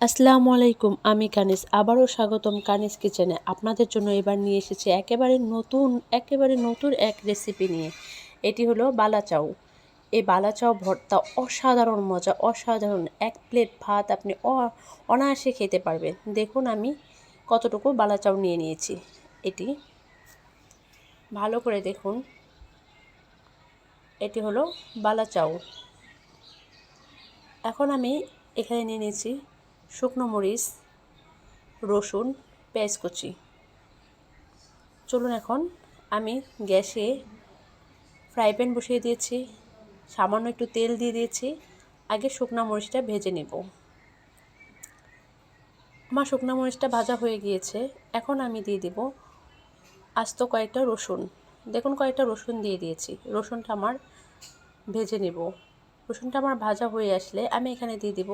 আসসালামু আলাইকুম, আমি কানিস। আবারও স্বাগতম কানিস কিচেনে। আপনাদের জন্য এবার নিয়ে এসেছি একেবারে নতুন এক রেসিপি নিয়ে। এটি হলো বালাচাও। এই বালাচাও ভর্তা অসাধারণ মজা, অসাধারণ। এক প্লেট ভাত আপনি অনায়াসে খেতে পারবেন। দেখুন আমি কতটুকু বালাচাও নিয়ে নিয়েছি। এটি ভালো করে দেখুন, এটি হলো বালাচাও। এখন আমি এখানে নিয়ে নিয়েছি শুকনো মরিচ, রসুন, পেঁয়াজ কুচি। চলুন এখন আমি গ্যাসে ফ্রাই প্যান বসিয়ে দিয়েছি, সামান্য একটু তেল দিয়ে দিয়েছি। আগে শুকনো মরিচটা ভেজে নেব। আমার শুকনো মরিচটা ভাজা হয়ে গিয়েছে। এখন আমি দিয়ে দেব আস্ত কয়েকটা রসুন। দেখুন কয়েকটা রসুন দিয়ে দিয়েছি। রসুনটা আমার ভেজে নেব। রসুনটা আমার ভাজা হয়ে আসলে আমি এখানে দিয়ে দেব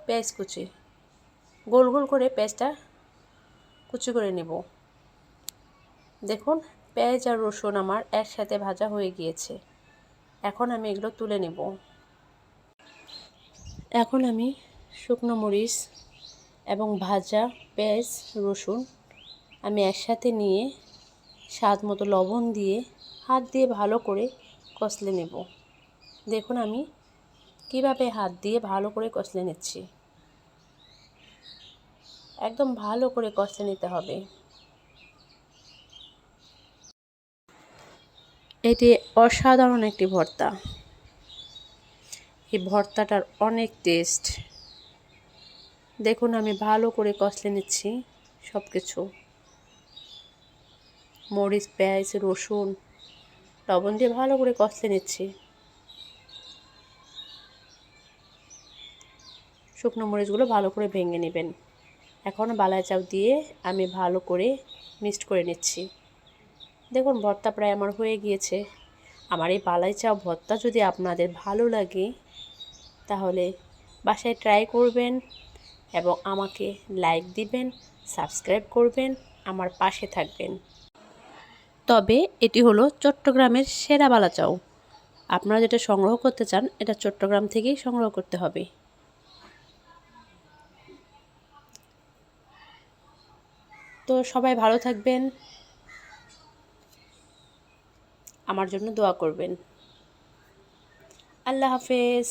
পেঁয়াজ কুচি। গোল গোল করে পেঁয়াজটা কুচি করে নেব। দেখুন পেঁয়াজ আর রসুন আমার একসাথে ভাজা হয়ে গিয়েছে। এখন আমি এগুলো তুলে নেব। এখন আমি শুকনো মরিচ এবং ভাজা পেঁয়াজ রসুন আমি একসাথে নিয়ে স্বাদ মতো লবণ দিয়ে হাত দিয়ে ভালো করে কষলে নেব। দেখুন আমি কিভাবে হাত দিয়ে ভালো করে কষলে নিচ্ছি। একদম ভালো করে কষলে নিতে হবে। এটি অসাধারণ একটি ভর্তা। এই ভর্তাটার অনেক টেস্ট। দেখুন আমি ভালো করে কষলে নিচ্ছি সব কিছু। মরিচ, পেঁয়াজ, রসুন, লবণ দিয়ে ভালো করে কষলে নিচ্ছি। শুকনো মরিচগুলো ভালো করে ভেঙে নেবেন। এখন বালাচাও দিয়ে আমি ভালো করে মিক্সড করে নিচ্ছি। দেখুন ভর্তা প্রায় আমার হয়ে গিয়েছে। আমার এই বালাচাও ভর্তা যদি আপনাদের ভালো লাগে তাহলে বাসায় ট্রাই করবেন এবং আমাকে লাইক দিবেন, সাবস্ক্রাইব করবেন, আমার পাশে থাকবেন। তবে এটি হলো চট্টগ্রামের সেরা বালাচাও। আপনারা যেটা সংগ্রহ করতে চান এটা চট্টগ্রাম থেকেই সংগ্রহ করতে হবে। তো সবাই ভালো থাকবেন, আমার জন্য দোয়া করবেন। আল্লাহ হাফেজ।